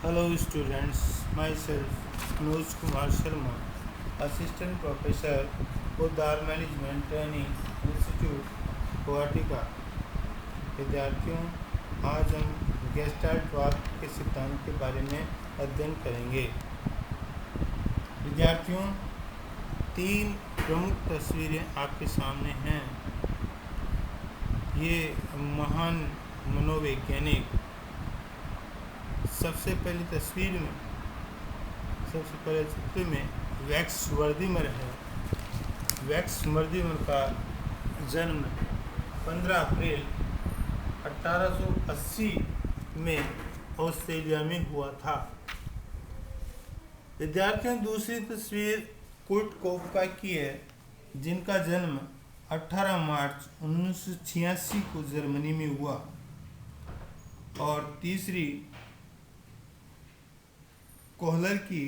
Hello students, myself Manoj Kumar Sharma, Assistant Professor, उद्धार management training institute Guwahati का। विद्यार्थियों, आज हम गेस्टाल्टवाद के सिद्धांत के बारे में अध्ययन करेंगे। विद्यार्थियों, तीन प्रमुख तस्वीरें आपके सामने हैं। ये महान मनोवैज्ञानिक सबसे पहले चित्र में वैक्स वर्दीमर है। वैक्स वर्दीमर का जन्म 15 अप्रैल 1880 में ऑस्ट्रेलिया में हुआ था। विद्यार्थियों, दूसरी तस्वीर कुर्ट कोफका की है, जिनका जन्म 18 मार्च 1986 को जर्मनी में हुआ। और तीसरी कोहलर की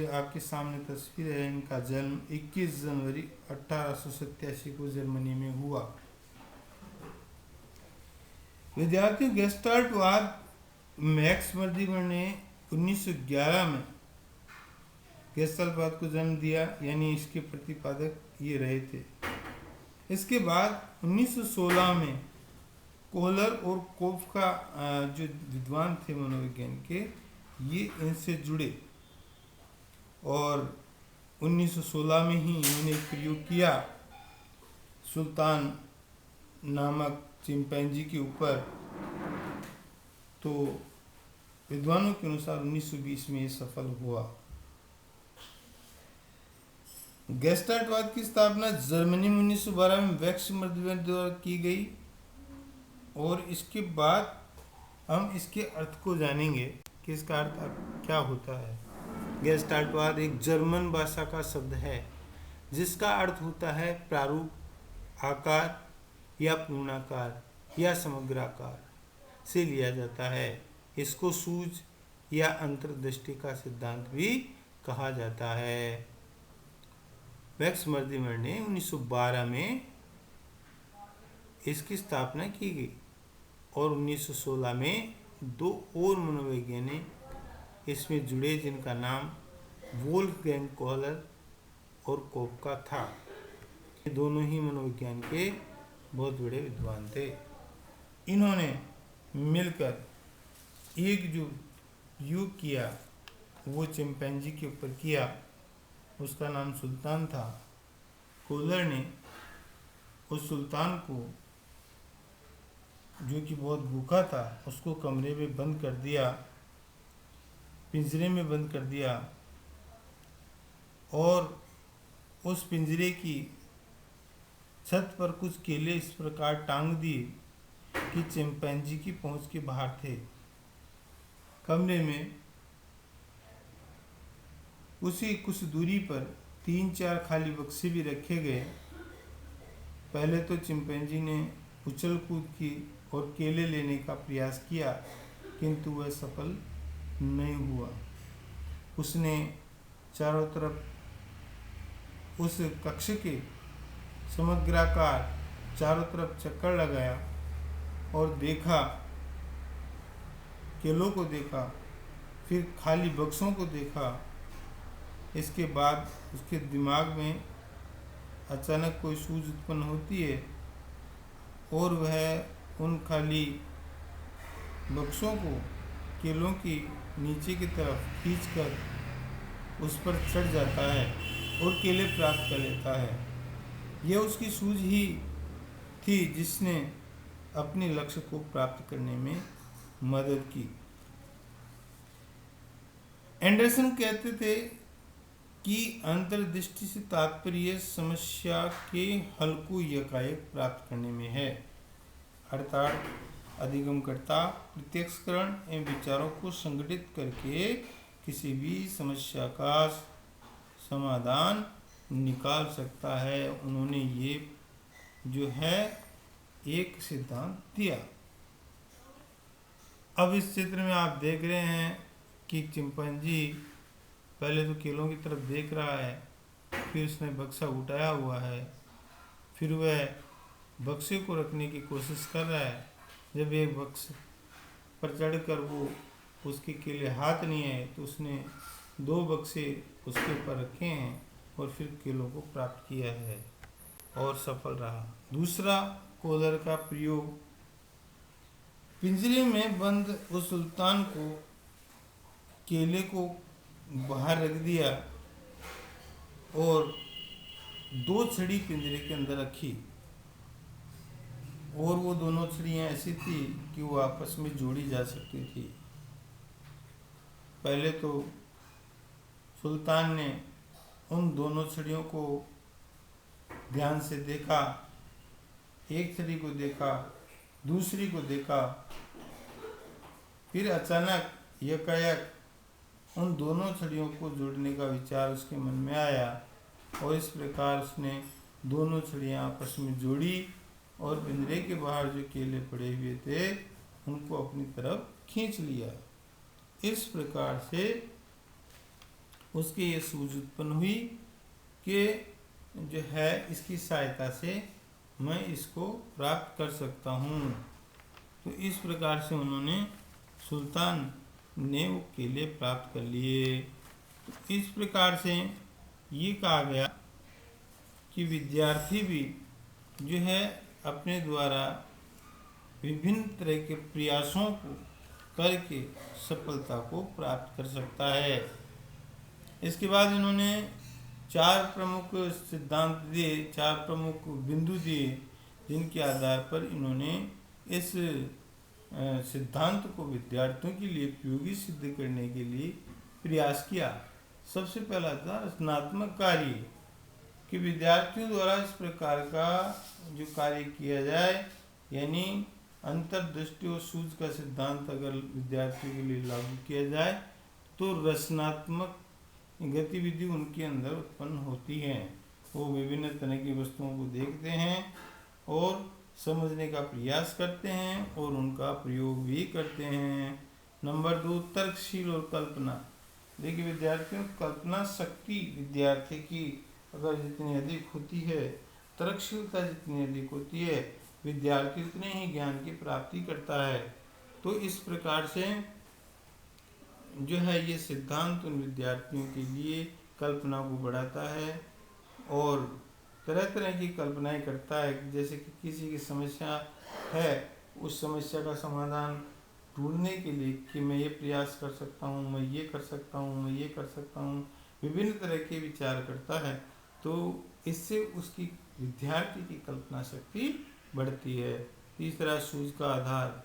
आपके सामने तस्वीर है। इनका जन्म 21 जनवरी 1887 को जर्मनी में हुआ। विद्यार्थियों, गेस्टाल्टवाद मैक्स वर्दीमर ने 1911 में गेस्टाल्टवाद को जन्म दिया, यानी इसके प्रतिपादक ये रहे थे। इसके बाद 1916 में कोहलर और कोफका जो विद्वान थे मनोविज्ञान के, ये इनसे जुड़े और 1916 में ही इन्होंने प्रयोग किया सुल्तान नामक चिंपैंजी के ऊपर। तो विद्वानों के अनुसार 1920 में ये सफल हुआ। गेस्टाल्टवाद की स्थापना जर्मनी में 1912 में वैक्स वर्दीमर द्वारा की गई। और इसके बाद हम इसके अर्थ को जानेंगे कि इसका अर्थ क्या होता है। गेस्टाल्टवाद एक जर्मन भाषा का शब्द है, जिसका अर्थ होता है प्रारूप, आकार या पूर्णाकार या समग्राकार से लिया जाता है। इसको सूझ या अंतर्दृष्टि का सिद्धांत भी कहा जाता है। वैक्स वर्दीमर ने 1912 में इसकी स्थापना की गई और 1916 में दो और मनोवैज्ञानिक इसमें जुड़े, जिनका नाम वोल्फगैंग कोहलर और कोफका था। ये दोनों ही मनोविज्ञान के बहुत बड़े विद्वान थे। इन्होंने मिलकर एक जो योग किया वो चिंपैंजी के ऊपर किया, उसका नाम सुल्तान था। कोहलर ने उस सुल्तान को, जो कि बहुत भूखा था, उसको कमरे में बंद कर दिया, पिंजरे में बंद कर दिया और उस पिंजरे की छत पर कुछ केले इस प्रकार टांग दिए कि चिंपैंजी की पहुंच के बाहर थे। कमरे में उसी कुछ दूरी पर 3-4 खाली बक्से भी रखे गए। पहले तो चिंपैंजी ने उछल कूद की और केले लेने का प्रयास किया, किंतु वह सफल नहीं हुआ। उसने चारों तरफ उस कक्ष के समग्राकार चारों तरफ चक्कर लगाया और देखा, केलों को देखा, फिर खाली बक्सों को देखा। इसके बाद उसके दिमाग में अचानक कोई सूझ उत्पन्न होती है और वह उन खाली बक्सों को केलों की नीचे की तरफ खींचकर उस पर चढ़ जाता है और केले प्राप्त कर लेता है। यह उसकी सूझ ही थी जिसने अपने लक्ष्य को प्राप्त करने में मदद की। एंडरसन कहते थे कि अंतर्दृष्टि से तात्पर्य समस्या के हल को यकायक प्राप्त करने में है, अर्थात अधिगमकर्ता प्रत्यक्षकरण एवं विचारों को संगठित करके किसी भी समस्या का समाधान निकाल सकता है। उन्होंने ये जो है एक सिद्धांत दिया। अब इस चित्र में आप देख रहे हैं कि चिंपैंजी पहले तो केलों की तरफ देख रहा है, फिर उसने बक्सा उठाया हुआ है, फिर वह बक्से को रखने की कोशिश कर रहा है। जब एक बक्से पर चढ़कर वो उसके केले हाथ नहीं आए तो उसने 2 बक्से उसके ऊपर रखे हैं और फिर केलों को प्राप्त किया है और सफल रहा। दूसरा कोदर का प्रयोग, पिंजरे में बंद उस सुल्तान को केले को बाहर रख दिया और 2 छड़ी पिंजरे के अंदर रखी और वो दोनों छड़ियाँ ऐसी थी कि वो आपस में जोड़ी जा सकती थी। पहले तो सुल्तान ने उन दोनों छड़ियों को ध्यान से देखा, एक छड़ी को देखा, दूसरी को देखा, फिर अचानक यकायक उन दोनों छड़ियों को जोड़ने का विचार उसके मन में आया और इस प्रकार उसने दोनों छड़ियाँ आपस में जोड़ी और पिंजरे के बाहर जो केले पड़े हुए थे उनको अपनी तरफ खींच लिया। इस प्रकार से उसके ये सूझ उत्पन्न हुई कि जो है इसकी सहायता से मैं इसको प्राप्त कर सकता हूँ। तो इस प्रकार से उन्होंने सुल्तान ने वो केले प्राप्त कर लिए। तो इस प्रकार से ये कहा गया कि विद्यार्थी भी जो है अपने द्वारा विभिन्न तरह के प्रयासों को करके सफलता को प्राप्त कर सकता है। इसके बाद इन्होंने 4 प्रमुख सिद्धांत दिए, 4 प्रमुख बिंदु दिए जिनके आधार पर इन्होंने इस सिद्धांत को विद्यार्थियों के लिए उपयोगी सिद्ध करने के लिए प्रयास किया। सबसे पहला था रचनात्मक कार्य, कि विद्यार्थियों द्वारा इस प्रकार का जो कार्य किया जाए, यानी अंतर्दृष्टि और सूझ का सिद्धांत अगर विद्यार्थियों के लिए लागू किया जाए तो रचनात्मक गतिविधि उनके अंदर उत्पन्न होती है। वो विभिन्न तरह की वस्तुओं को देखते हैं और समझने का प्रयास करते हैं और उनका प्रयोग भी करते हैं। नंबर 2, तर्कशील और कल्पना। देखिए विद्यार्थियों कल्पना शक्ति विद्यार्थी की अगर जितनी अधिक होती है, तर्कशीलता जितनी अधिक होती है, विद्यार्थी उतने ही ज्ञान की प्राप्ति करता है। तो इस प्रकार से जो है ये सिद्धांत उन विद्यार्थियों के लिए कल्पना को बढ़ाता है और तरह तरह की कल्पनाएं करता है। जैसे कि किसी की समस्या है, उस समस्या का समाधान ढूंढने के लिए कि मैं ये प्रयास कर सकता हूँ, मैं ये कर सकता हूँ, मैं ये कर सकता हूँ, विभिन्न तरह के विचार करता है। तो इससे उसकी विद्यार्थी की कल्पना शक्ति बढ़ती है। तीसरा, सूझ का आधार।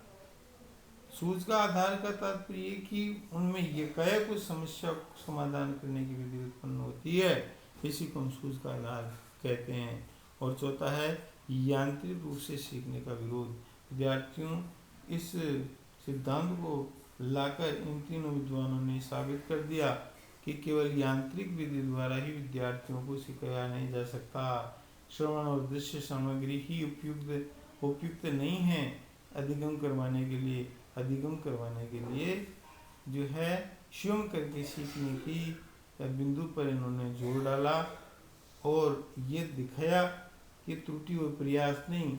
सूझ का आधार का तात्पर्य कि उनमें ये कई कुछ समस्या को समाधान करने की विधि उत्पन्न होती है, इसी को हम सूझ का आधार कहते हैं। और चौथा है यांत्रिक रूप से सीखने का विरोध। विद्यार्थियों इस सिद्धांत को लाकर इन तीनों विद्वानों ने साबित कर दिया कि केवल यांत्रिक विधि द्वारा ही विद्यार्थियों को सिखाया नहीं जा सकता। श्रवण और दृश्य सामग्री ही उपयुक्त नहीं है अधिगम करवाने के लिए। अधिगम करवाने के लिए जो है स्वयं करके सीखने की बिंदु पर इन्होंने जोर डाला और ये दिखाया कि त्रुटि और प्रयास नहीं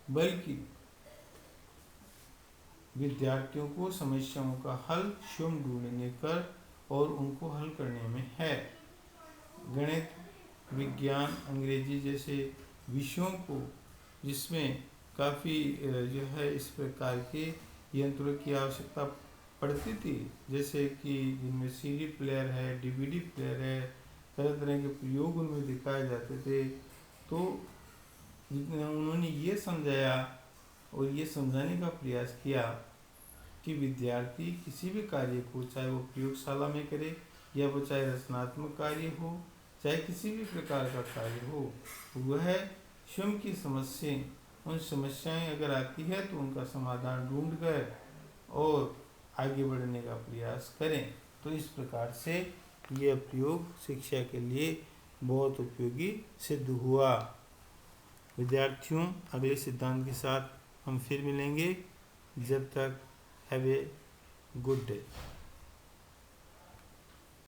बल्कि विद्यार्थियों को समस्याओं का हल स्वयं ढूंढने कर और उनको हल करने में है। गणित, विज्ञान, अंग्रेजी जैसे विषयों को जिसमें काफ़ी जो है इस प्रकार के यंत्रों की आवश्यकता पड़ती थी, जैसे कि जिनमें सीडी प्लेयर है, डीवीडी प्लेयर है, तरह तरह के प्रयोग उनमें दिखाए जाते थे। तो उन्होंने ये समझाया और ये समझाने का प्रयास किया कि विद्यार्थी किसी भी कार्य को, चाहे वो प्रयोगशाला में करे या वो चाहे रचनात्मक कार्य हो, चाहे किसी भी प्रकार का कार्य हो, वह स्वयं की समस्याएं, उन समस्याएं अगर आती है तो उनका समाधान ढूंढ कर और आगे बढ़ने का प्रयास करें। तो इस प्रकार से यह प्रयोग शिक्षा के लिए बहुत उपयोगी सिद्ध हुआ। विद्यार्थियों अगले सिद्धांत के साथ हम फिर मिलेंगे। जब तक हैव ए गुड डे।